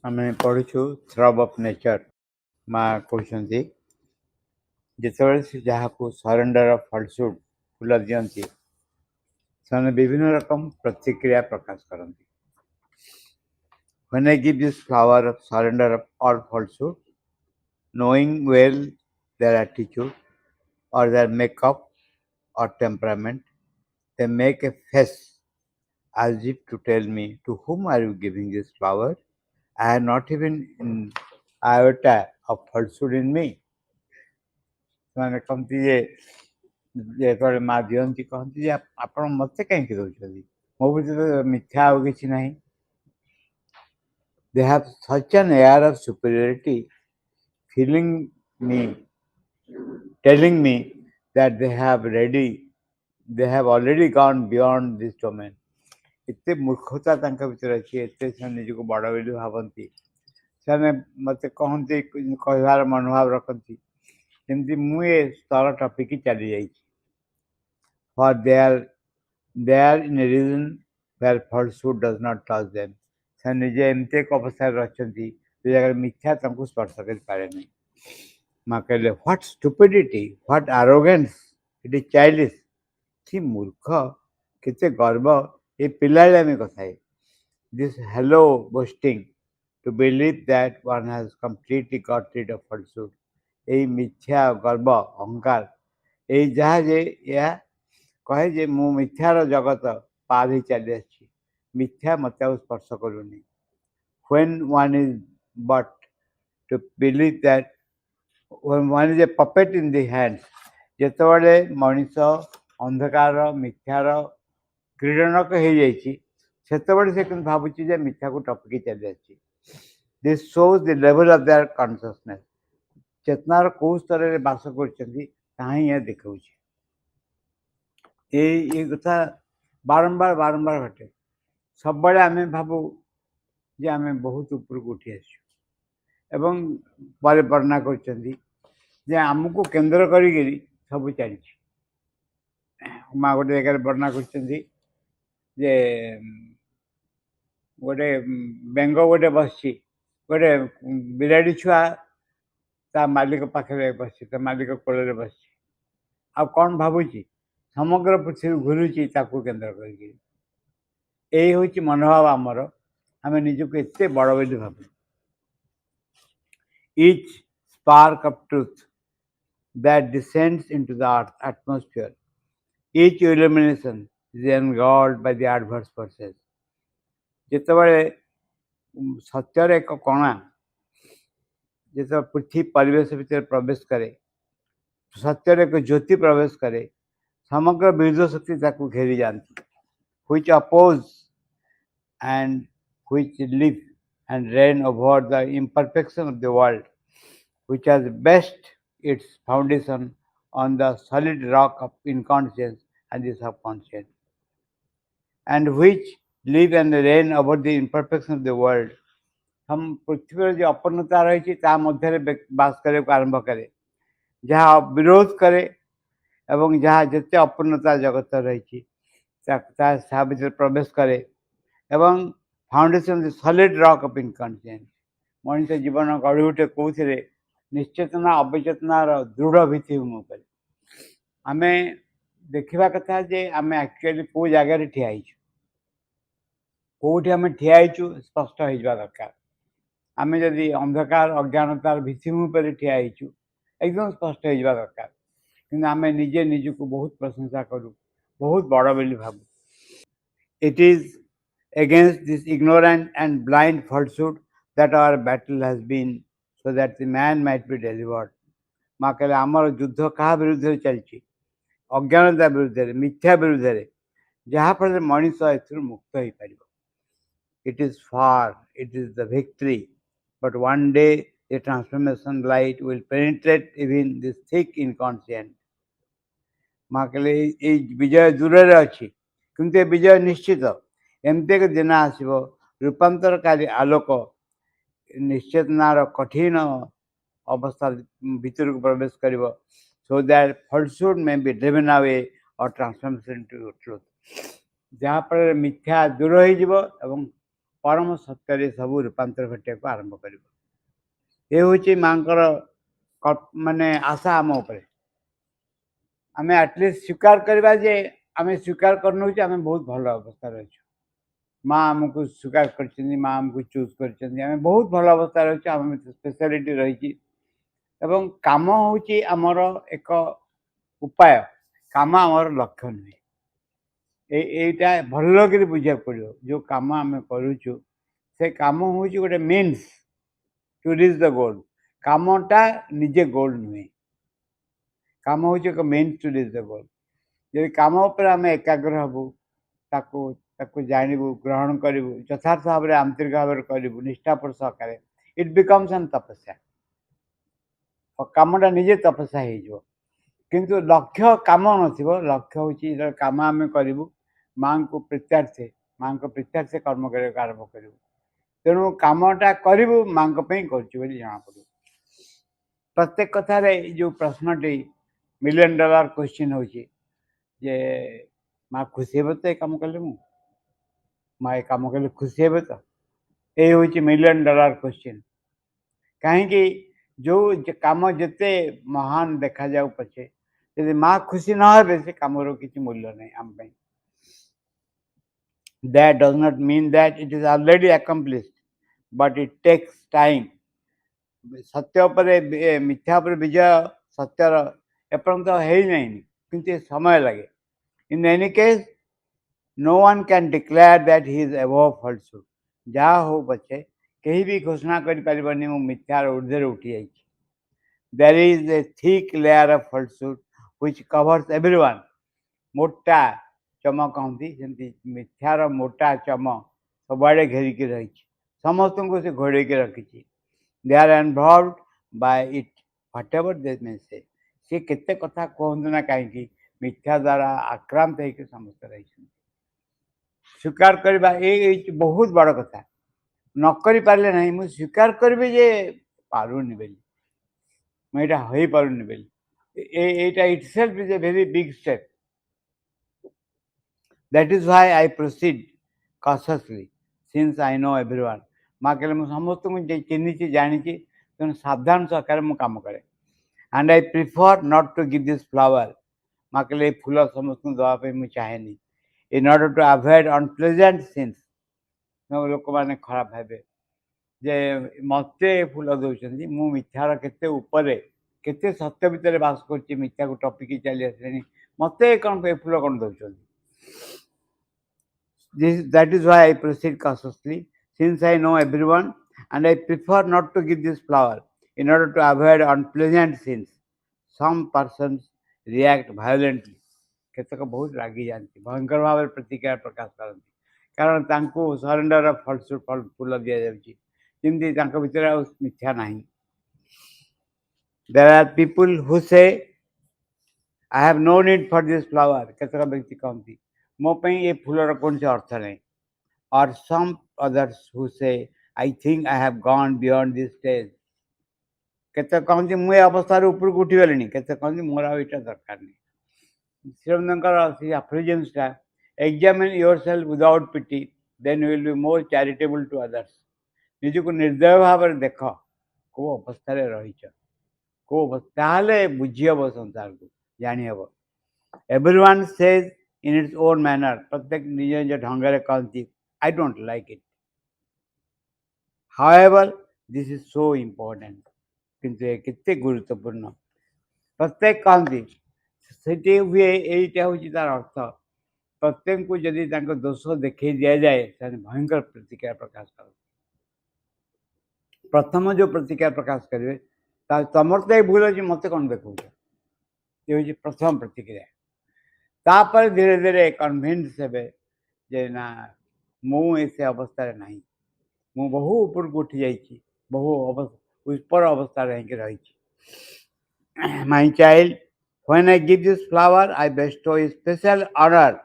आम पढ़ुछु थ्रब of nature माँ कहते जिते से जहाँ को सरेंडर ऑफ फॉल्सहुड फुल दिखती से विभिन्न रकम प्रतिक्रिया प्रकाश करती When I give this flower of surrender of all falsehood, knowing well their attitude or their makeup or temperament, they make a face as if to tell me, to whom are you giving this flower? I have not even an iota of falsehood in me. ସେମାନେ କହନ୍ତି ଯେ ଯେତେବେଳେ ମା ଦିଅନ୍ତି କହନ୍ତି ଯେ ଆପଣ ମୋତେ କାହିଁକି ଦେଉଛନ୍ତି ମୋ ଭିତରେ ମିଥ୍ୟା ଆଉ କିଛି ନାହିଁ. They have such an air of superiority, telling me that they have already gone beyond this domain. एते मूर्खता तांका भितर अच्छी एते से निजको बड़ बोली भावती से मत कहते कहबार मनोभाव रखती जमी मुझे स्तर टपिक चली जाइए for they are in a region where falsehood does not touch them से निजे एमती एक अवस्था अच्छा जो जगह मिथ्या तांको स्पर्श कर पारे नहीं. माँ कहले what stupidity what arrogance it is childish कि मूर्ख केते गर्व ये पिलामी कथा है. This hello boasting to believe that one has completely got rid of falsehood. यही मिथ्या गर्व अहंकार यही जहाँ जे या कहे जे मु मिथ्यार जगत पार ही चली आसी मिथ्या मत स्पर्श करूनी. When one is but to believe that when one is a puppet in the hands, ଯେତେବେଳେ ମଣିଷ ଅନ୍ଧକାର ମିଥ୍ୟାର क्रीडनक हो जाते से भावुची जे मिथ्या को टपिकी चली आसी. This shows the level of their consciousness चेतनार कौ स्तर में बास कर देखा ये कथा बारंबार बारंबार घटे सब बड़े आम भावु जे आम बहुत ऊपर को उठी आसुँ वर्णना कर आमको केन्द्र कर सब चली. माँ गोटे जगह वर्णना कर जे गोटे बेंग गोटे बस गोटे बिराड़ी छुआ ता मालिक पाखे बस मालिक कोल बस आ कौन भावुची समग्र पृथ्वी घुरुची केन्द्र कर यही हूँ मनोभाव आमर आम निजक एत बड़ बोली भाव. Each spark of truth that descends into the atmosphere, each illumination is engulfed by the adverse forces. जितेबाला सत्यर एक कणा जो पृथ्वी परिवेश भितर प्रवेश करे सत्यर एक ज्योति प्रवेश करे समग्र विरुद्ध शक्ति घेरी जाती which oppose and which live and reign over the imperfection of the world, which has based its foundation on the solid rock of inconscience and the subconscious, and which live and reign over the imperfection of the world. हम पृथ्वी जो अपूर्णता रही मध्य बास करे आरंभ करे जहाँ विरोध करे एवं जहाँ जिते अपूर्णता जगत रही भर प्रवेश करे एवं foundation solid rock of inconscience Manish जीवन गढ़ी उठे कौन निश्चेतना अवचेतनार दृढ़ भित्तिभूमि उपर आम देखा कथा जे आम एक्चुअली कौ जगार ठिया कौटी आम ठिया स्पष्ट हो दरकार. आम जदि अंधकार अज्ञानतार भित्तिभूमि पर ठिया एकदम स्पष्ट हो दरकार कि आम निजे निजक बहुत प्रशंसा करूँ बहुत बड़ बोली भावु. It is against this ignorant and blind falsehood that our battle has been, so that the man might be delivered. माँ कहले आमर युद्ध क्या विरुद्ध चलती अज्ञानता विरुद्ध मिथ्या विरुद्ध जहाँफल मनीष मुक्त हो पार. It is far, it is the victory, but one day the transformation light will penetrate even this thick inconscient. माँ कहले विजय दूर अच्छी किंतु विजय निश्चित एमती एक दिन आसो रूपांतरकारी आलोक निश्चेतनार कठिन अवस्था भीतर को प्रवेश कर so that falsehood may be driven away और ट्रांसफॉर्मेशन टू ट्रुथ जहाँफल मिथ्या दूर हो परम सत्य सबू रूपांतर घटिया आरंभ कर ये हूँ माँकर माने आशा आम उपरे आम एटलिस्ट स्वीकार करवा जे आम स्वीकार करनौ आम बहुत भल अवस्था अच्छु माँ आमको स्वीकार कर माँ आमको चूज कर बहुत भल अवस्था अच्छे आम स्पेशलिटी रही काम हूँ आमर एक उपाय काम आमर लक्ष्य नुहे यहीटा भल कर बुझा पड़ो जो काम आम करुचु से काम हूँ गोटे means to reach the goal कामटा निजे गोल नुहे काम हूँ एक means to reach the goal जब कम उपर आम एकाग्र हबू ताकू जानबू ग्रहण करूँ यथार्थ भाव में आंतरिक भाव में करूँ निष्ठापर सहकार इट बिकम्स एन तपस्या कामटा निजे तपस्या हो किंतु लक्ष्य काम नथिबो लक्ष्य होची काम आम करूँ माँ को प्रीत्यार्थे माँ को प्रीत्यार्थे कर्म कर आरंभ करूँ तेणु कामटा करूँ माँ कर जना पड़ो प्रत्येक कथार जो प्रश्नटी $1,000,000 क्वेश्चन होची जे माँ खुशी हे तो ये कम कले मु माँ ये कम कले खुशी हे तो ये हूँ $1,000,000 क्वेश्चन कहीं जो कम जिते महान देखा जाऊ पछे यदि माँ खुशी न हे से कम किसी मूल्य नहीं आम that does not mean that it is already accomplished but it takes time सत्य पर मिथ्या पर विजय सत्यर एपर्यंत है नहीं किंतु समय लगे in any case no one can declare that he is above falsehood जहाँ हो पछे कहीं भी घोषणा कर पारिबनी मु मिथ्यार ऊर्ध्वे उठी जाइछि there is a thick layer of falsehood which covers everyone मोटा चम कहती सेमती मिथ्यार मोटा चम सबुआड़े घेरिकी रही समस्त को से घोड़े रखी they are involved by it whatever they may say सी केते कथा कहतु ना कहीं मिथ्या द्वारा आक्रांत होकर समस्त रही स्वीकार करवा ये बहुत बड़ कथा न करि पारले नहीं मु स्वीकार करी जे पारुनी बेली मुझे हो पारुनी बेली एटा itself is a very big step that is why I proceed cautiously since I know everyone माँ कहले मुझे समस्त मुझे चिन्ह जानी तेणु सावधान सहकार मु काम करे and I prefer not to give this flower माँ कहले फूल समस्त दवाई मुझे चाहेनी in order to avoid unpleasant scenes लोक मैंने खराब भावे जे मते फूल दौरान मु मिथ्यार केते ऊपर केते सत्य भितर बास कर मिथ्या को टपिकी चली आसे मते कौन फूल कौन दौरान that is why I proceed cautiously since I know everyone and I prefer not to give this flower in order to avoid unpleasant scenes. Some persons react violently. केतक बहुत रागी जानती भयंकर भाव में प्रतिक्रिया प्रकाश करती कारण तांको सरेंडर ऑफ फॉल्सहुड फूल दि जाउची जिंदी तांको भीतर मिथ्या नहीं there are people who say I have no need for this flower केतक व्यक्ति कहती मो पे ये फूलर कौन से अर्थ नहीं or some others who say I think I have gone beyond this stage केते कहती मुझे अवस्था ऊपर को उठी गलिनी केते कहती मोर आ इटा दरकार नहीं श्रीरंगर अफ्रिजिम्सटा examine yourself without pity then you will be more charitable to others निज को निर्दय भाव में देख को अवस्था रही को अवस्था बुझी हम संसार को जानी हम everyone says in its own manner प्रत्येक निज निज ढंग से कहती I don't like it however this is so important किंतु ये कितने गुरुत्वपूर्ण प्रत्येक कहती से हुए यहीटा हूँ तार अर्थ प्रत्येक को जदि दोष देखे दि जाए भयंकर प्रतिक्रिया प्रकाश कर प्रथम जो प्रतिक्रिया प्रकाश करेंगे तुमर तो ये भूल अच्छे मत कौन देखो ये हूँ प्रथम प्रतिक्रिया तापर धीरे धीरे कन्भिन्स हे ना मुझे अवस्था नहीं मु बहु ऊपर को उठी जाइए बहु ऊपर अवस्था रही my child when I give this flower I bestow a special order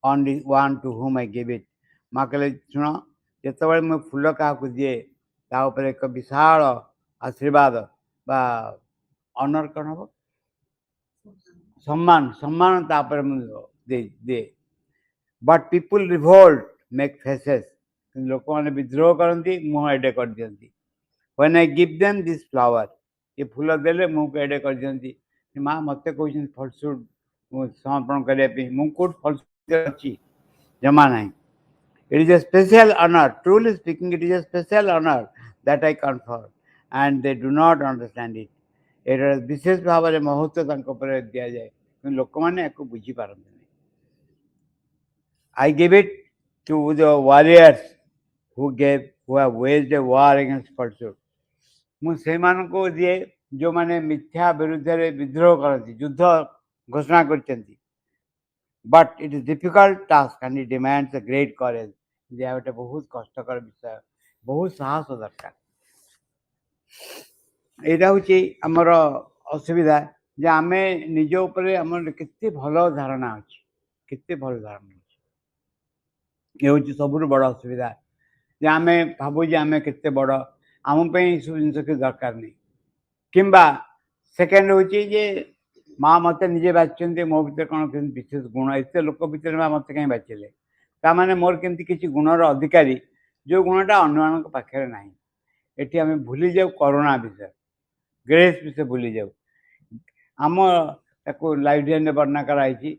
on the one to whom I give it माँ कहले शुण जिते मुझे फूल क्या दिए तापर एक विशाल आशीर्वाद बा ऑनर कौन हम सम्मान सम्मान तापर दे but people revolt make faces लोक मैंने विद्रोह करती मुह एडे कर दियंती when I give them this flower ये फूल देले मुह को एडे कर दियंती माँ मत कहते फलसुड समर्पण करने मुझे कौट फलसुड अच्छी जमा ना It is a special honor. Truly speaking, it is a special honor that I confer, and they do not understand it. ଏଇଟା ବିଶେଷ ଭାବରେ ମହତ୍ଵ ତାଙ୍କ ଉପରେ ଦିଆଯାଏ କିନ୍ତୁ ଲୋକମାନେ ୟାକୁ ବୁଝିପାରନ୍ତି ନାହିଁ. I give it to the warriors who have waged a war against falsehood. ମୁଁ ସେମାନଙ୍କୁ ଦିଏ ଯେଉଁମାନେ ମିଥ୍ୟା ବିରୁଦ୍ଧରେ ବିଦ୍ରୋହ କରନ୍ତି ଯୁଦ୍ଧ ଘୋଷଣା କରିଛନ୍ତି. But it is difficult task and it demands a great courage. ଏହା ଗୋଟେ ବହୁତ କଷ୍ଟକର ବିଷୟ ବହୁତ ସାହସ ଦରକାର. ଏଇଟା ହେଉଛି ଆମର ଅସୁବିଧା ଯେ ଆମେ ନିଜ ଉପରେ ଆମର କେତେ ଭଲ ଧାରଣା ଅଛି କେତେ ଭଲ ଧାରଣା ଅଛି ଏ ହେଉଛି ସବୁଠୁ ବଡ଼ ଅସୁବିଧା ଯେ ଆମେ ଭାବୁ ଯେ ଆମେ କେତେ ବଡ଼ ଆମ ପାଇଁ ଏସବୁ ଜିନିଷ କିଛି ଦରକାର ନାହିଁ. କିମ୍ବା ସେକେଣ୍ଡ ହେଉଛି ଯେ ମା ମୋତେ ନିଜେ ବାଛିଛନ୍ତି ମୋ ଭିତରେ କ'ଣ କେମିତି ବିଶେଷ ଗୁଣ ଏତେ ଲୋକ ଭିତରେ ମା ମୋତେ କାହିଁ ବାଛିଲେ ତାମାନେ ମୋର କେମିତି କିଛି ଗୁଣର ଅଧିକାରୀ ଯେଉଁ ଗୁଣଟା ଅନ୍ୟମାନଙ୍କ ପାଖରେ ନାହିଁ. ଏଠି ଆମେ ଭୁଲି ଯାଉ କରୁଣା ବିଷୟ ଗ୍ରେସ୍ ବିଷୟ ଭୁଲି ଯାଉ. ଆମ ତାକୁ ଲାଇବ୍ରେରୀରେ ବର୍ଣ୍ଣନା କରାଯାଇଛି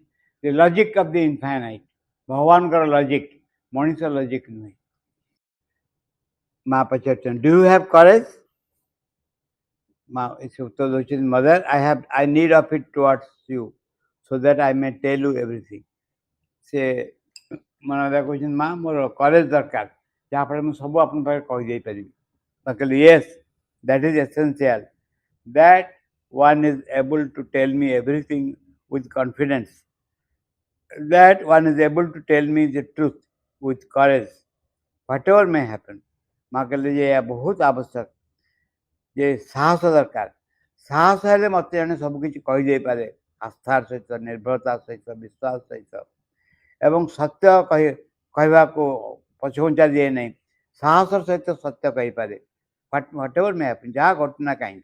ଦି ଲଜିକ୍ ଅଫ୍ ଦି ଇନଫାଇନାଇଟ୍ ଭଗବାନଙ୍କର ଲଜିକ୍ ମଣିଷ ଲଜିକ୍ ନୁହେଁ. ମା ପଚାରୁଛନ୍ତି ଡୁ ୟୁ ହ୍ୟାଭ୍ କରେଜ୍ ସେ ଉତ୍ତର ଦେଉଛନ୍ତି mother I need of it towards you so that I may tell you everything. ସେ ମନରେ କହୁଛନ୍ତି ମା ମୋର କରେଜ୍ ଦରକାର ଯାହାଫଳରେ ମୁଁ ସବୁ ଆପଣଙ୍କ ପାଖରେ କହିଦେଇପାରିବି. କହିଲେ Yes that is essential that one is able to tell me everything with confidence, that one is able to tell me the truth with courage, whatever may happen. माँ कहले जे बहुत आवश्यक जे साहस दरकार साहस हेले मत जने सब किछि कहि दे पारे आस्थार सहित निर्भरता सहित विश्वास सहित एवं सत्य कहवा को पछघुंचा दिए नहीं साहस सहित सत्य कहि पारे whatever may happen जहाँ घटना कहीं.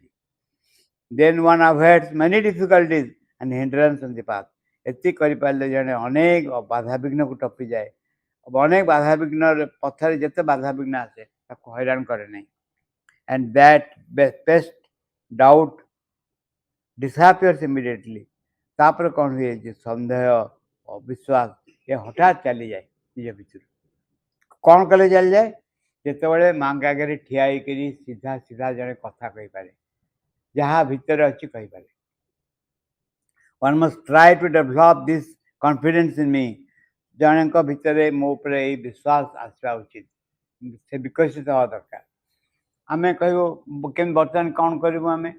Then one avoids many difficulties and hindrance on the path. ଏତିକି କରିପାରିଲେ ଜଣେ ଅନେକ ବାଧାବିଘ୍ନ କୁ ଟପି ଯାଏ. ଅନେକ ବାଧାବିଘ୍ନ ପଥରେ ଯେତେ ବାଧାବିଘ୍ନ ଆସେ ତାକୁ ହଇରାଣ କରେ ନାହିଁ. And that best doubt disappears immediately. ତାପରେ କ'ଣ ହୁଏ ଯେ ସନ୍ଦେହ ଅବିଶ୍ୱାସ ଏ ହଠାତ୍ ଚାଲିଯାଏ ନିଜ ଭିତରୁ. କ'ଣ କଲେ ଚାଲିଯାଏ ଯେତେବେଳେ ମାଙ୍କ ଆଗରେ ଠିଆ ହେଇକରି ସିଧା ସିଧା ଜଣେ କଥା କହିପାରେ ଯାହା ଭିତରେ ଅଛି କହିପାରେ. one must try to develop this confidence in me. ଜଣଙ୍କ ଭିତରେ ମୋ ଉପରେ ଏଇ ବିଶ୍ୱାସ ଆସିବା ଉଚିତ ସେ ବିକଶିତ ହେବା ଦରକାର. ଆମେ କହିବୁ କେମିତି ବର୍ତ୍ତମାନ କ'ଣ କରିବୁ ଆମେ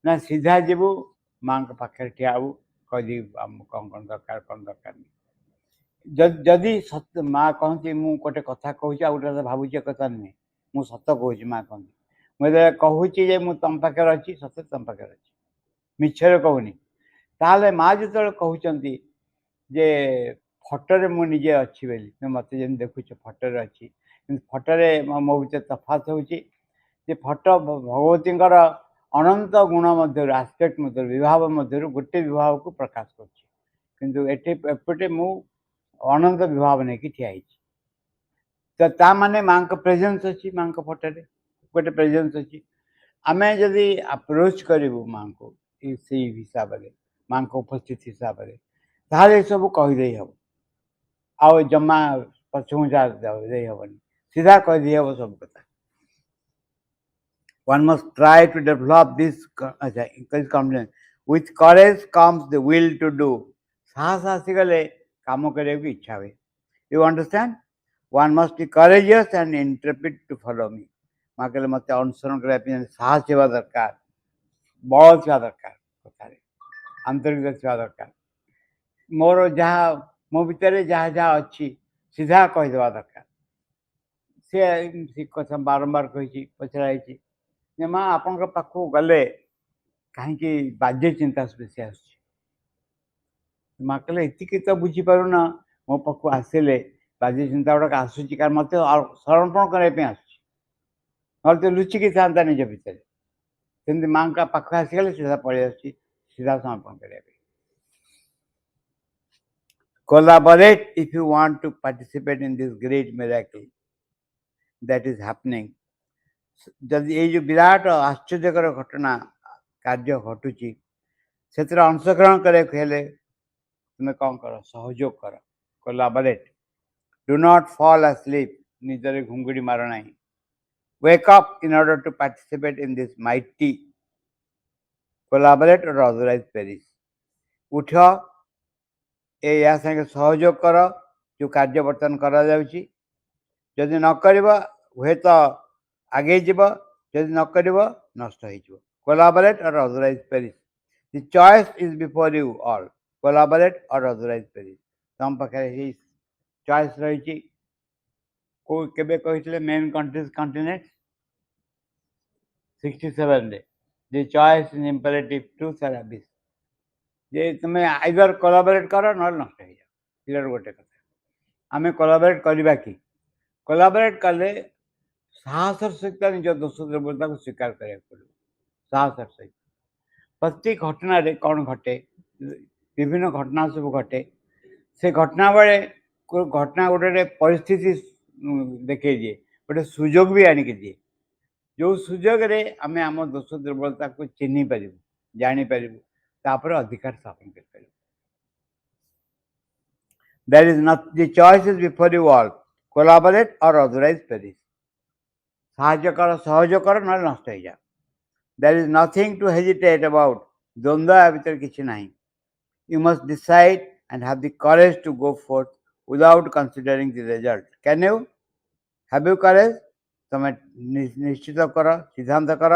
ନା ସିଧା ଯିବୁ ମାଙ୍କ ପାଖରେ ଠିଆ ହେବୁ କହିଦେବୁ ଆମକୁ କ'ଣ କ'ଣ ଦରକାର କ'ଣ ଦରକାର ନାହିଁ. ଯଦି ସତ ମା କହନ୍ତି ମୁଁ ଗୋଟେ କଥା କହୁଛି ଆଉ ଗୋଟେ ଭାବୁଛି କଥା ନୁହେଁ ମୁଁ ସତ କହୁଛି ମା କହନ୍ତି ମୁଁ ଯେତେବେଳେ କହୁଛି ଯେ ମୁଁ ତମ ପାଖରେ ଅଛି ସତ ତମ ପାଖରେ ଅଛି ମିଛରେ କହୁନି. ତାହେଲେ ମା ଯେତେବେଳେ କହୁଛନ୍ତି ଯେ ଫଟୋରେ ମୁଁ ନିଜେ ଅଛି ବୋଲି ମୋତେ ଯେମିତି ଦେଖୁଛ ଫଟୋରେ ଅଛି କିନ୍ତୁ ଫଟୋରେ ମୋ ଭିତରେ ତଫାତ ହେଉଛି ଯେ ଫଟୋ ଭଗବତୀଙ୍କର ଅନନ୍ତ ଗୁଣ ମଧ୍ୟରୁ ଆସ୍ପେକ୍ଟ ମଧ୍ୟରୁ ବିଭାବ ମଧ୍ୟରୁ ଗୋଟେ ବିଭାବକୁ ପ୍ରକାଶ କରୁଛି କିନ୍ତୁ ଏପଟେ ମୁଁ ଅନନ୍ତ ବିଭାବ ନେଇକି ଠିଆ ହେଇଛି. ତ ତା ମାନେ ମାଙ୍କ ପ୍ରେଜେନ୍ସ ଅଛି ମାଙ୍କ ଫଟୋରେ ଗୋଟେ ପ୍ରେଜେନ୍ସ ଅଛି. ଆମେ ଯଦି ଆପ୍ରୋଚ୍ କରିବୁ ମାଙ୍କୁ ସେଇ ହିସାବରେ ମାଙ୍କ ଉପସ୍ଥିତି ହିସାବରେ ତାହେଲେ ଏସବୁ କହିଦେଇ ହେବ ଆଉ ଜମା ପଛଘୁଞ୍ଚା ଦେଇ ହେବନି ସିଧା କହିଦେଇ ହେବ ସବୁ କଥା. one must try to develop this confidence. With courage comes the will to do. ସାହସ ଆସିଗଲେ କାମ କରିବାକୁ ଇଚ୍ଛା ହୁଏ. You understand? One must be courageous and intrepid to follow me. ମାଁ କହିଲେ ମୋତେ ଅନୁସରଣ କରିବା ପାଇଁ ସାହସ ହେବା ଦରକାର ବଳ ଥିବା ଦରକାର କଥାରେ ଆନ୍ତରିକତା ଥିବା ଦରକାର. ମୋର ଯାହା ମୋ ଭିତରେ ଯାହା ଯାହା ଅଛି ସିଧା କହିଦେବା ଦରକାର. ସେ କଥା ବାରମ୍ବାର କହିଛି ପଚରା ହେଇଛି ଯେ ମା ଆପଣଙ୍କ ପାଖକୁ ଗଲେ କାହିଁକି ବାଜ୍ୟ ଚିନ୍ତା ବେଶୀ ଆସୁଛି. ମା କହିଲେ ଏତିକି ତ ବୁଝିପାରୁନ ମୋ ପାଖକୁ ଆସିଲେ ବାଜ୍ୟ ଚିନ୍ତା ଗୁଡ଼ାକ ଆସୁଛି କାରଣ ମୋତେ ସମର୍ପଣ କରିବା ପାଇଁ ଆସୁଛି ନହେଲେ ତ ଲୁଚିକି ଥାନ୍ତା ନିଜ ଭିତରେ. ସେମିତି ମାଙ୍କ ପାଖକୁ ଆସିଗଲେ ସିଧା ପଳେଇ ଆସୁଛି ସିଧା ସମର୍ପଣ କରିବା ପାଇଁ. Collaborate if you want to participate in this great miracle. that is happening. ଯଦି ଏଇ ଯେଉଁ ବିରାଟ ଆଶ୍ଚର୍ଯ୍ୟକର ଘଟଣା କାର୍ଯ୍ୟ ଘଟୁଛି ସେଥିରେ ଅଂଶଗ୍ରହଣ କରିବାକୁ ହେଲେ ତୁମେ କ'ଣ କର? ସହଯୋଗ କର, collaborate. Do not fall asleep, ନିଦରେ ଘୁଙ୍ଗୁଡ଼ି ମାର ନାହିଁ। wake up in order to participate in this mighty collaborate or otherwise perish। ଉଠ, ଏହା ସାଙ୍ଗେ ସହଯୋଗ କର ଯେଉଁ କାର୍ଯ୍ୟ ବର୍ତ୍ତମାନ କରାଯାଉଛି। ଯଦି ନ କରିବ ହୁଏତ ଆଗେଇ ଯିବ, ଯଦି ନ କରିବ ନଷ୍ଟ ହେଇଯିବ। collaborate or otherwise perish। the choice is before you all, collaborate or otherwise perish। ତମ ପାଖରେ ଏହି ଚଏସ୍ ରହିଛି। କେଉଁ କେବେ କହିଥିଲେ ମେନ୍ କଣ୍ଟ୍ରିଜ୍ କଣ୍ଟିନେଣ୍ଟ? 67ରେ। the choice is imperative, truth or abyss। ଯେ ତୁମେ ଆଇଦର କୋଲାବରେଟ୍ କର ନହେଲେ ନଷ୍ଟ ହେଇଯାଅ। କ୍ଲିୟର ଗୋଟେ କଥା। ଆମେ କୋଲାବରେଟ୍ କରିବା କି? କୋଲାବରେଟ୍ କଲେ ସାହସର ସହିତ ନିଜ ଦୋଷ ଦୁର୍ବଳତାକୁ ସ୍ୱୀକାର କରିବାକୁ ପଡ଼ିବ। ସାହସର ସହିତ ପ୍ରତି ଘଟଣାରେ କ'ଣ ଘଟେ? ବିଭିନ୍ନ ଘଟଣା ସବୁ ଘଟେ। ସେ ଘଟଣା ବେଳେ ଘଟଣା ଗୋଟେ ପରିସ୍ଥିତି ଦେଖେଇ ଦିଏ, ଗୋଟେ ସୁଯୋଗ ବି ଆଣିକି ଦିଏ। ଯେଉଁ ସୁଯୋଗରେ ଆମେ ଆମ ଦୋଷ ଦୁର୍ବଳତାକୁ ଚିହ୍ନି ପାରିବୁ, ଜାଣିପାରିବୁ, ତାପରେ ଅଧିକାର ସ୍ଥାପନ କରିପାରିବୁ। There is not the choices before you all, collaborate or otherwise perish। ସାହାଯ୍ୟ କର, ସହଯୋଗ କର, ନହେଲେ ନଷ୍ଟ ହେଇଯାଅ। There is nothing to hesitate about। ଦ୍ୱନ୍ଦ୍ୱ ଆ ଭିତରେ କିଛି ନାହିଁ। You must decide and have the courage to go forth without considering the result। Can you? Have you courage? ତମେ ନିଶ୍ଚିତ କର, ସିଦ୍ଧାନ୍ତ କର,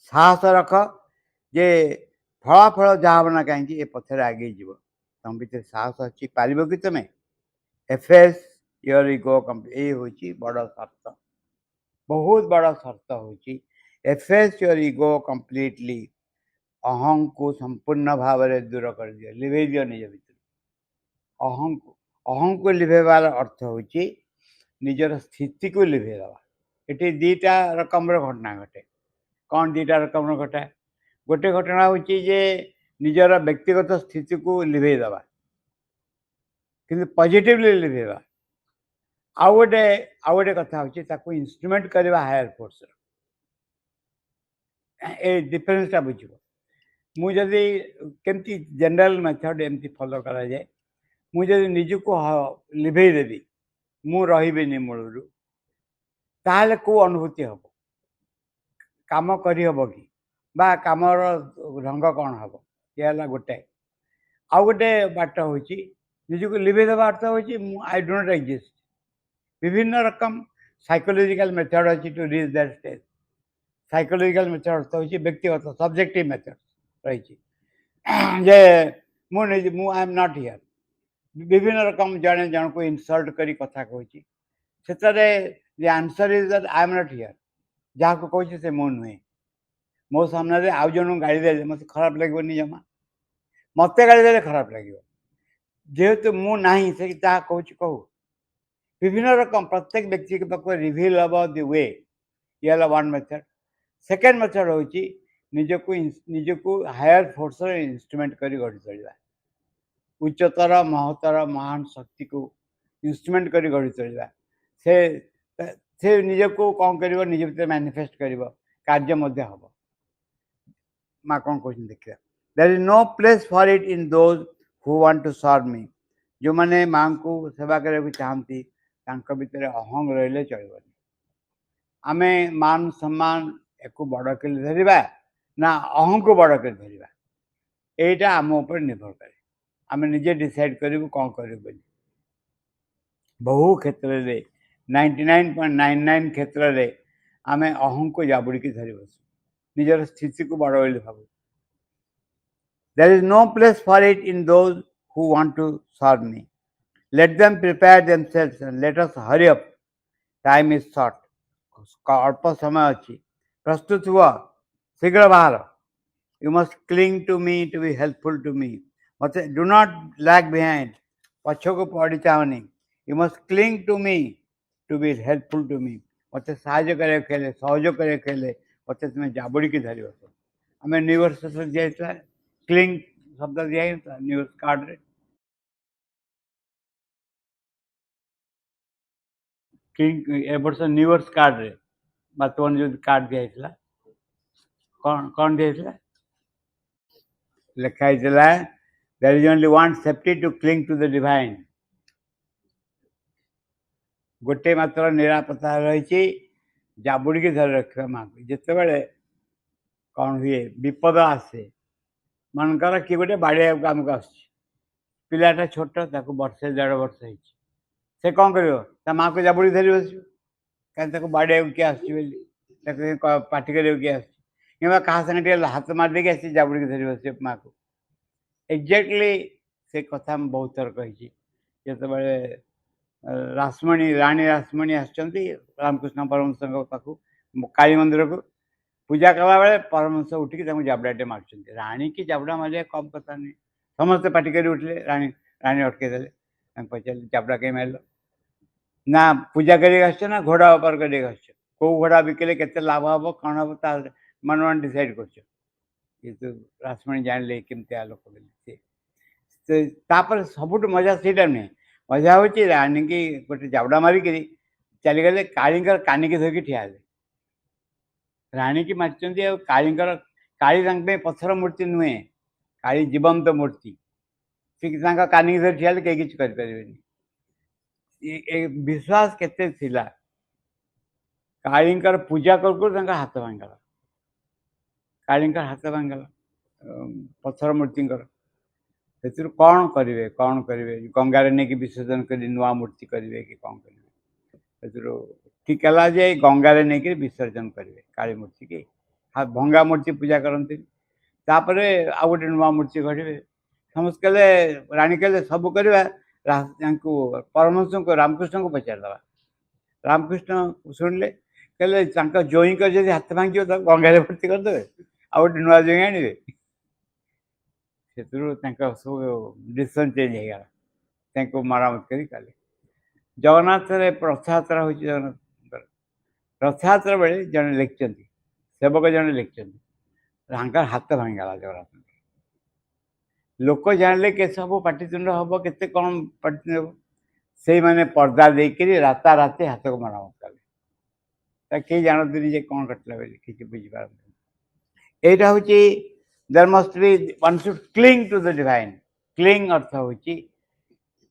ସାହସ ରଖ ଯେ ଫଳାଫଳ ଯାହା ହେବ ନା କାହିଁକି ଏ ପଥରେ ଆଗେଇ ଯିବ। ତମ ଭିତରେ ସାହସ ଅଛି, ପାରିବ କି ତମେ? ଏଫେସ୍ ୟୋର ଇଗୋ କମ୍ପ୍ଲିଟ୍। ଏଇ ହେଉଛି ବଡ଼ ସର୍ତ୍ତ, ବହୁତ ବଡ଼ ସର୍ତ୍ତ ହେଉଛି ଏଫେସ୍ ୟୋର ଇଗୋ କମ୍ପ୍ଲିଟଲି। ଅହଂକୁ ସମ୍ପୂର୍ଣ୍ଣ ଭାବରେ ଦୂର କରିଦିଅ, ଲିଭେଇ ଦିଅ ନିଜ ଭିତରେ। ଅହଂକୁ ଲିଭେଇବାର ଅର୍ଥ ହେଉଛି ନିଜର ସ୍ଥିତିକୁ ଲିଭେଇ ଦେବା। ଏଠି ଦୁଇଟା ରକମର ଘଟଣା ଘଟେ। କ'ଣ ଦୁଇଟା ରକମର ଘଟେ? ଗୋଟେ ଘଟଣା ହେଉଛି ଯେ ନିଜର ବ୍ୟକ୍ତିଗତ ସ୍ଥିତିକୁ ଲିଭେଇ ଦେବା, କିନ୍ତୁ ପଜିଟିଭଲି ଲିଭେଇବା। ଆଉ ଗୋଟେ କଥା ହେଉଛି ତାକୁ ଇନଷ୍ଟ୍ରୁମେଣ୍ଟ କରିବା ହାୟର ଫୋର୍ସର। ଏ ଡିଫରେନ୍ସଟା ବୁଝିବ। ମୁଁ ଯଦି କେମିତି ଜେନେରାଲ ମେଥଡ଼ ଏମିତି ଫଲୋ କରାଯାଏ, ମୁଁ ଯଦି ନିଜକୁ ଲିଭେଇ ଦେବି, ମୁଁ ରହିବିନି ମୂଳରୁ, ତାହେଲେ କେଉଁ ଅନୁଭୂତି ହେବ? କାମ କରିହେବ କି? ବା କାମର ଢଙ୍ଗ କ'ଣ ହେବ? ଇଏ ହେଲା ଗୋଟାଏ। ଆଉ ଗୋଟେ ବାଟ ହେଉଛି ନିଜକୁ ଲିଭେଇ ଦେବା ଅର୍ଥ ହେଉଛି ମୁଁ ଆଇ ଡୋ ନଟ୍ ଏକ୍ଜିଷ୍ଟ। ବିଭିନ୍ନ ରକମ ସାଇକୋଲୋଜିକାଲ ମେଥଡ଼ ଅଛି to reach that stage. Psychological method ଅର୍ଥ ହେଉଛି ବ୍ୟକ୍ତିଗତ ସବଜେକ୍ଟିଭ ମେଥଡ଼ ରହିଛି ଯେ ମୁଁ ଆଇ ଏମ୍ ନଟ୍ ହିୟର୍। ବିଭିନ୍ନ ରକମ ଜଣେ ଜଣକୁ ଇନସଲ୍ଟ କରି କଥା କହୁଛି, ସେଥିରେ the answer is that I am not here. ଯାହାକୁ କହୁଛି ସେ ମୁଁ ନୁହେଁ। ମୋ ସାମ୍ନାରେ ଆଉ ଜଣଙ୍କୁ ଗାଳି ଦେଲେ ମୋତେ ଖରାପ ଲାଗିବନି ଜମା। ମୋତେ ଗାଳି ଦେଲେ ଖରାପ ଲାଗିବ, ଯେହେତୁ ମୁଁ ନାହିଁ ସେ ଯାହା କହୁଛି କହୁ। ବିଭିନ୍ନ ରକମ ପ୍ରତ୍ୟେକ ବ୍ୟକ୍ତିଙ୍କ ପାଖକୁ ରିଭିଲ୍ ହେବ ଦି ୱେ। ଇଏ ହେଲା ୱାନ୍ ମେଥଡ଼। ସେକେଣ୍ଡ ମେଥଡ଼ ହେଉଛି ନିଜକୁ ହାୟର ଫୋର୍ସର ଇନଷ୍ଟ୍ରୁମେଣ୍ଟ କରି ଗଢ଼ି ତୋଳିବା। ଉଚ୍ଚତର ମହତ୍ତର ମହାନ ଶକ୍ତିକୁ ଇନଷ୍ଟ୍ରୁମେଣ୍ଟ କରି ଗଢ଼ି ତୋଳିବା। ସେ ନିଜକୁ କ'ଣ କରିବ? ନିଜ ଭିତରେ ମ୍ୟାନିଫେଷ୍ଟ କରିବ, କାର୍ଯ୍ୟ ମଧ୍ୟ ହେବ। ମା କ'ଣ କହୁଛନ୍ତି ଦେଖିବା। There is no place for it in those who want to serve me. ଯେଉଁମାନେ ମାଆଙ୍କୁ ସେବା କରିବାକୁ ଚାହାନ୍ତି ତାଙ୍କ ଭିତରେ ଅହଂ ରହିଲେ ଚଳିବନି। ଆମେ ମାନ ସମ୍ମାନ ୟାକୁ ବଡ଼ କରି ଧରିବା ନା ଅହଂକୁ ବଡ଼ କରି ଧରିବା, ଏଇଟା ଆମ ଉପରେ ନିର୍ଭର କରେ। ଆମେ ନିଜେ ଡିସାଇଡ଼୍ କରିବୁ କ'ଣ କରିବୁ ବୋଲି। ବହୁ କ୍ଷେତ୍ରରେ 99.99 କ୍ଷେତ୍ରରେ ଆମେ ଅହଂକୁ ଜାବୁଡ଼ିକି ଧରି ବସୁ, ନିଜର ସ୍ଥିତିକୁ ବଡ଼ ବୋଲି ଭାବୁ। There is no place for it in those who want to serve me। Let them prepare themselves and let us hurry up। Time is short। ଅଳ୍ପ ସମୟ ଅଛି, ପ୍ରସ୍ତୁତ ହୁଅ, ଶୀଘ୍ର ବାହାର। You must cling to me to be helpful to me। ମୋତେ do not lag behind। ପଛକୁ ପଡ଼ି ଚାହୁଁନି। You must cling to me to be helpful to me। ମୋତେ ସାହାଯ୍ୟ କରିବାକୁ ହେଲେ, ସହଯୋଗ କରିବାକୁ ହେଲେ ମୋତେ ତୁମେ ଜାବୁଡ଼ିକି ଧରି ବସ। ଆମେ ନ୍ୟୁ ଇୟର୍ ଶେଷରେ ଦିଆଯାଇଥିଲା କ୍ଲିଙ୍ଗ ଶବ୍ଦ ଦିଆହେଇଥିଲା ନ୍ୟୁ ଇୟର୍ କାର୍ଡ଼ରେ। किंग ए वर्ष न्यू इयर्स कार्ड रे वर्तमान जो कार्ड दिया कौन दिया लिखाई there is only one safety to cling to the divine गोटे मात्र निरापत्ता रही जाबुड़ी की धर रखा माँ को जिते बड़े कौन हुए विपद आसे मनकर किए गोटे बाड़िया काम को पिलाटा छोट वर्षे 1.5 वर्ष से कौन कर माँ को जाबुड़ी धरी बस कहीं बाड़िया किए आस पार्टी कर किए आस क्या संगे हाथ मारदे आस जाबुड़ी की धरी बस माँ को एक्जाक्टली से कथा बहुत थर कही जो रासमणी राणी रासमणी आसुच्च रामकृष्ण परमहंस पाखु काली मंदिर को पूजा कला बेले परमहंस उठिकी जाबड़ाटे मार्च राणी की जाबड़ा मारे कम कथा नहीं समस्ते पार्टी कर उठले राणी राणी अटकईदे पचारे जाबड़ा कहीं मार ना पूजा कर ना घोड़ा बेपार कर कौ घोड़ा बिकले के लाभ हम कौन हम मन मन डिसाइड कर रासमणी जान केमती लोक बोले सबुठ मजा से नुहे मजा हूँ राणी की गोटे जाबड़ा मारिक चलीगले कालींकर कानिकी धरिकी ठिया राणी की मारी कालींकर काली पत्थर मूर्ति नुहे काली जीवंत मूर्ति सी कानिकी धरी ठिया कहीं किसी करें विश्वास केते कालींकर पूजा कर हाथ भांगला कालींकर हाथ भांगला पत्थर मूर्ति से कौन करेंगे गंगार नहीं विसर्जन कर नुआ मूर्ति करेंगे कि कौन करेंगे ठीक है जे गंगार नहीं विसर्जन करेंगे काली मूर्ति की हाँ भंगा मूर्ति पूजा करते आ गए नुआ मूर्ति गढ़े समस्त कहले राणी कहले सब करवा परमहंस को रामकृष्ण को पचारदे रामकृष्ण शुणिले कहले जोई कर जब हाथ भांगी तो गंगार भर्ती करदे आ गए नुआ जोई आने से सब डिसीजन चेंज होगा मरामत कर जगन्नाथ रथ यात्रा हो जगन्नाथ रथ यात्रा बेले जड़े लिखिं सेवक जड़े लिखिं हाथ भांगला जगन्नाथ लोक जानले के सब पाटितुंड हम के कौन पाटितुंड हम से मैंने पर्दा देकर राता राति हाथ को मरामत कले कई जानते जे कौन कटला बोली किसी बुझीपार यहाँ हूँ there must be one should cling to the divine cling अर्थ होची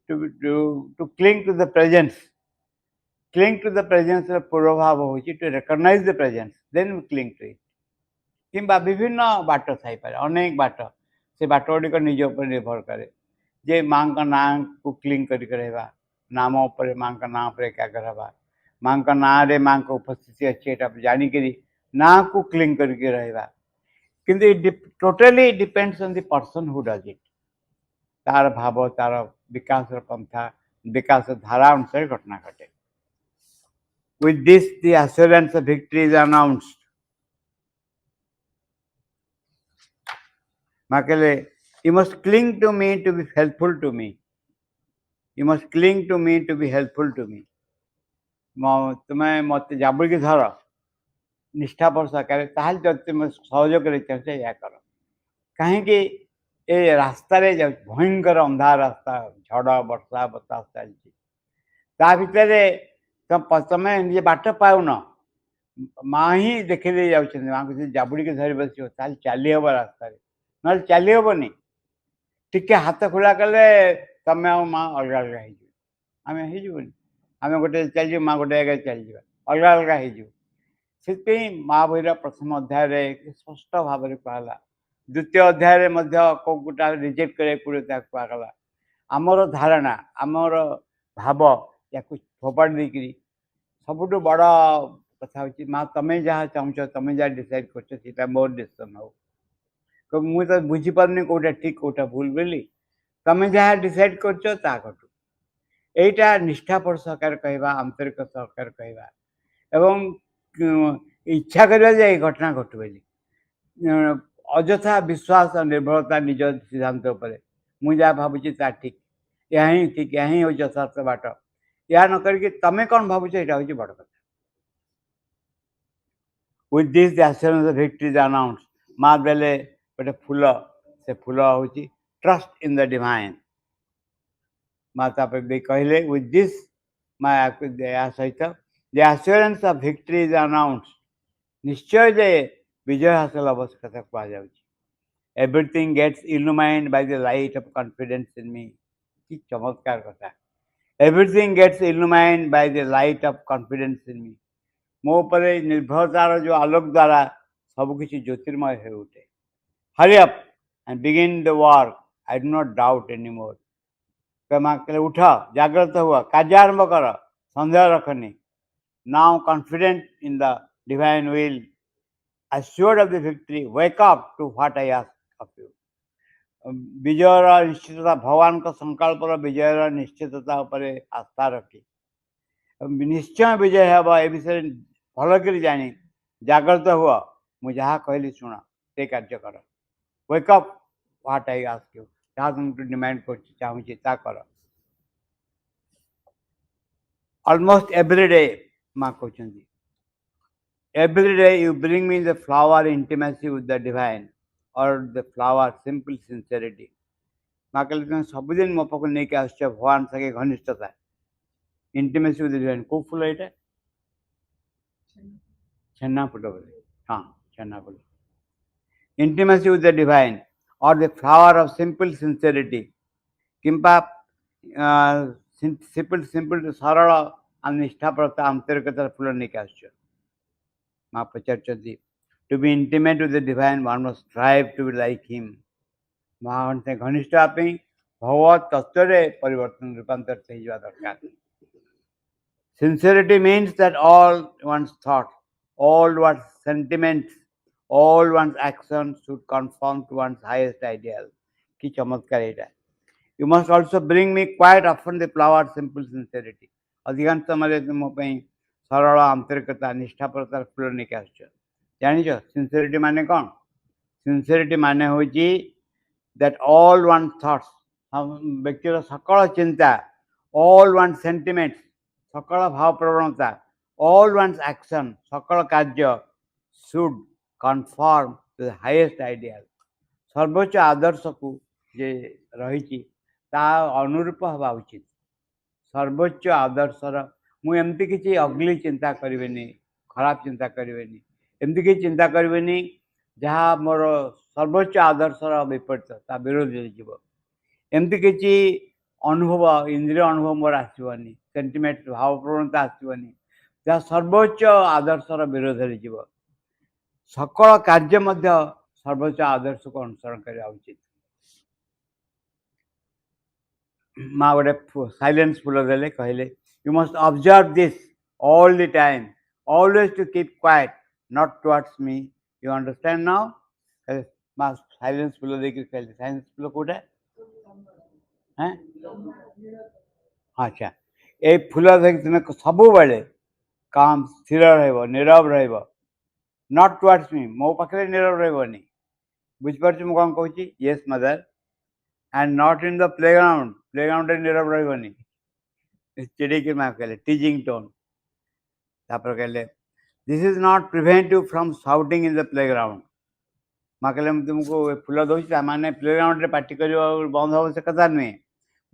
to cling to the presence पूर्व भाव होची to recognize the presence then we cling to it किंबा विभिन्न बाट थाई पारे अनेक बाट से बाट गुड़िक निज उपर निर्भर करे जे माँ का ना को क्लिंग करवा नाम उपर माँ का ना उपर एकाग्र हवा माँ का ना रे माँ का उपस्थिति अच्छी जानिक ना को क्लिंग करके रहा किंतु it totally depends on the person who does it तार भाव तार विकास पंथा विकास धारा अनुसार घटना घटे with this the assurance of victory is announced माँ कहले you must cling to me to be helpful to me you must cling to me to be helpful to me तुम्हें मत जाबुड़ी की धर निष्ठापर सहकार तुम सहयोग या कर कहीं रास्तार भयंकर अंधार रास्ता झड़ वर्षा बतास चलती तुम निजे बाट पाऊन माँ ही देखी जाऊँ माँ को जाबुड़ी की धरी बस चली हम रास्ता ना चली हेनी टिके हाथ खोला कले तुम माँ अलग अलग आम हो आम गोटे चल माँ गोटे जगह चल अलग अलग हो माँ बही प्रथम अध्याय स्पष्ट भाव में कहला द्वितीय अध्याय कौ गोटा रिजेक्ट करा कहला आमर धारणा आमर भाव या फोपाड़ देकर सबुठ बड़ कथा हूँ माँ तुम्हें जहाँ चाहूँ तुम्हें जहाँ डिसाइड कर मोर डिसीजन हो मुझे तो बुझीपारे कौटा ठीक कौटा भूल बोली तुम्हें जहाँ डिसाइड कर घटू यहीटा निष्ठापर सहकार कहवा आंतरिक सहकार कहवा एवं इच्छा करवा जे घटना घटू बोली अजथा विश्वास निर्भरता निज सिद्धांत उपर मुझे भावुँ ता ठीक या ही हूँ यथार्थ बाट या न करके तमें कौन भावुच यहाँ हूँ बड़ कथा with this the assurance of victory is announced माँ देले गोटे फूल से फूल हूँ ट्रस्ट इन द डिवाइन माँ कहले विथ दिस या सहित the assurance of victory is announce निश्चय जे विजय हासिल आवश्यकता कहुच्छी everything gets illumined by the light of confidence in me कि चमत्कार कथा everything gets illumined by the light of confidence in me मो पर निर्भरतार जो आलोक द्वारा सबकि ज्योतिर्मय हो उठे hurry up and begin the work I do not doubt any more उठ जाग्रत हुआ कार्य आरंभ कर सन्देह रखनी now confident in the divine will assured of the victory wake up to what I ask of you विजयर निश्चितता भगवान का संकल्प विजयर निश्चितता उपर आस्था रखी निश्चय विजय हे ए विषय भलकर जानी जाग्रत हुआ मुझे जहाँ कहली शुण से कार्य कर wake up what I ask you जहाँ तुमको डिमांड कर चाहूँगी ता कर ऑलमोस्ट एवरी डे माँ कहते every day you bring me the flower intimacy with the divine or the flower simple sincerity माँ कहले तुम सबुदिन मो पाक नहीं के आस भगवान सके घनिष्ठता इंटिमेसी विथ द डिवाइन को फूल ये छन्ना फूल बोले हाँ छन्ना फूल इंटिमेसी विथ द डिवाइन और the flower of simple sincerity किंपा सिंपल सिंपल सरल निष्ठापरता आंतरिकता फूल नहीं के आस माँ पचारती to be intimate with the divine one must strive to be like him महान से घनिष्ठ आप भगवत तत्व परिवर्तन रूपांतर होगा दरकार sincerity means that all one's thought all one's sentiments all one's action should confirm to one's highest ideal कि चमत्कार यहाँ you must also bring me quite often the flower simple sincerity अधिकांश समय मोपाई सरल आंतरिकता निष्ठापरतार फूल नहीं के आस जानिच सिंसियरिटी माने कौन सिंसियरिटी माने हूँ दैट ऑल वन थॉट्स व्यक्तिर सकल चिंता ऑल वन सेंटिमेंट्स सकल भाव प्रवणता ऑल वन एक्शन सकल कार्य should confirm to the highest ideal सर्वोच्च आदर्श को जे रही अनुरूप हवा उचित सर्वोच्च आदर्शर मुझे किसी अग्ली चिंता करें खराब चिंता करें एमती किसी चिंता करें जहाँ मोर सर्वोच्च आदर्शर विपरीत ता विरोधी जीव एमती किसी अनुभव इंद्रिय अनुभव मोर आसवनी सेंटिमेंट भाव प्रवणता आसवनी जहाँ सर्वोच्च आदर्शर विरोध जीव सकल कार्य सर्वोच्च आदर्श को अनुसरण करवा उचित माँ गोटे साइलेंस फूल देले कहले you must observe this all the time always to keep quiet not towards me you understand now माँ साइलेंस फूल देखिए कहले साइलेंस फूल कोटा हैं अच्छा ये फूल देख तुम सब बेले काम स्थिर नीरव नॉट टुवर्ड्स मी मो पाखे नीरव रही बुझीपार मुझे कौन कहूँ yes mother and not in the playground Nirav रही चिड़े माँ कहले टीजिंग टोन तापर कहले this is not prevent you from shouting in the playground माँ कहले तुमको फूल दूसरी मैंने प्लेग्राउंड रे पार्टी कर बंद हम से कथा नुहे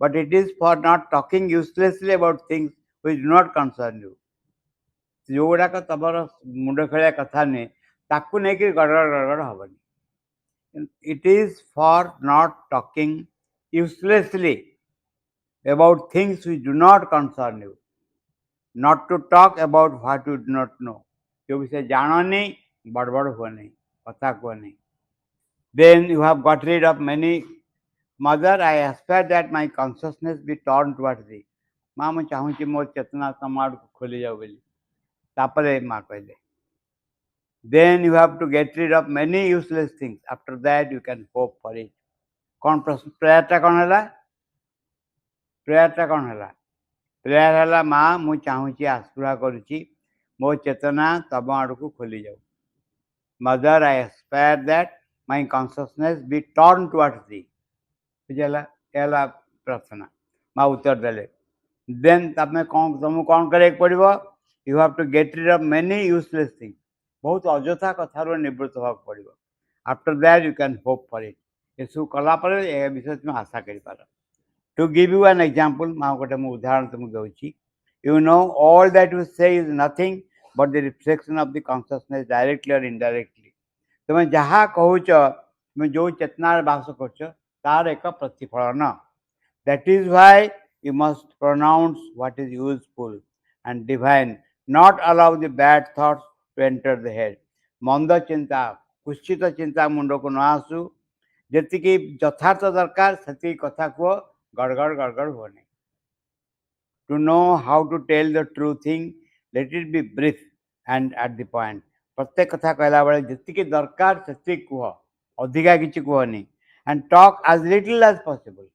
but it is for not talking uselessly about things which do not concern you जो गुड़ाक तुम मुंड खेलिया कथा नुहे ताकू नहीं गड़गड़ गड़गड़ हेनी it is for not talking uselessly about things which do not concern you, not to talk about what you do not know. जो विषय जानो नहीं बड़बड़ हुआ नहीं पता हुआ नहीं then you have got rid of many mother I aspire that my consciousness be turned towards thee माँ मैं चाहूँ कि मोर चेतना समाज को खोली जाओ बोली तापरे माँ कहले then you have to get rid of many useless things after that you can hope for it कौन प्रश्न प्रेयरटा कौन है प्रेयरटा कौन है प्रेयर है माँ मु चाहूँगी आस्पिरा करुच्ची मो चेतना तम आड़ को खोली जाऊ mother I aspire that my consciousness be turned towards the बुझेगा यह प्रार्थना माँ उत्तर देले देन तमें कौन तुमको कौन करे पड़ो you have to get rid of many useless things बहुत अजथा कथार निवृत्त होगा पड़ो after that you can hope for it ये सब कलापर विषय तुम आशा कर to give you an example माँ गोटे मुझे उदाहरण तुमको दूसरी You know, all that you say is nothing but the reflection of the consciousness directly or indirectly. तुम जहाँ कहूच तुम जो चेतनार बास कर तार एक प्रतिफलन. That is why you must pronounce what is useful and divine, not allow the bad thoughts to enter the head. मंद चिंता कुश्चित चिंता मुंड को न आसू जी यथार्थ दरकार से कथा कह गड़गड़ गड़गड़ होने. To know how to tell the true thing, let it be brief and at the point. प्रत्येक कथा कहला बेले जी दरकार से कह अधिका किसी कहनी. And talk as little as possible.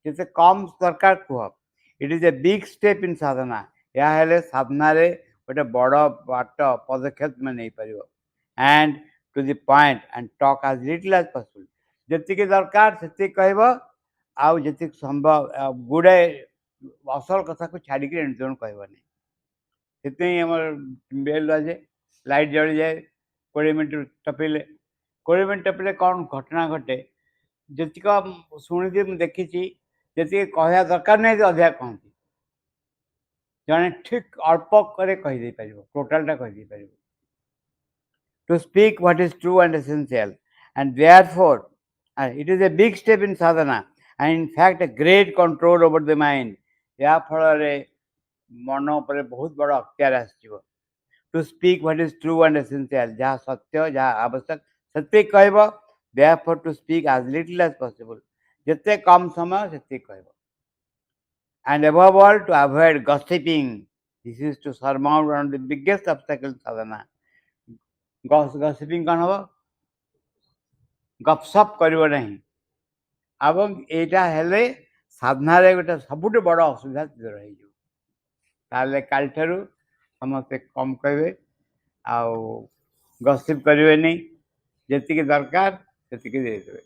जिते कम दरकार कह. It is a big step in sadhana. या हेले साधना रे गोटे बड़ बाट पदक्षेप में नहीं पारिबो. And to the point and talk as little as possible. जी दरकार से कहब आउ जी संभव गुड़े असल कथा को छाड़ी एणुतेणु कहबनी. से बेल बाजे लाइट जली जाए 20 मिनट टपीले 20 मिनट टपीले कौन घटना घटे जी शुणी मुझे देखी जी कहया दरकार नहीं अधिका कहती जड़े ठीक अल्प करे कहीदे पार टोटालटा कहीदे पार. To speak what is true and essential, and therefore it is a big step in sadhana and in fact a great control over the mind. या फल मन पर बहुत बड़ अख्तियार आसो. To speak what is true and essential, जहाँ सत्य जहाँ आवश्यक से कहब. Therefore to speak as little as possible, जिते कम समय से कहब. And above all to avoid gossiping. This is to surmount one of the biggest obstacles sadhana. Gossiping कौन हम गपसप कर साधना गोटे सबुठ बड़ असुविधा रही. काल ठार समस्ते कम कहे आउ गसिप करें जी दरकार से देदेवे.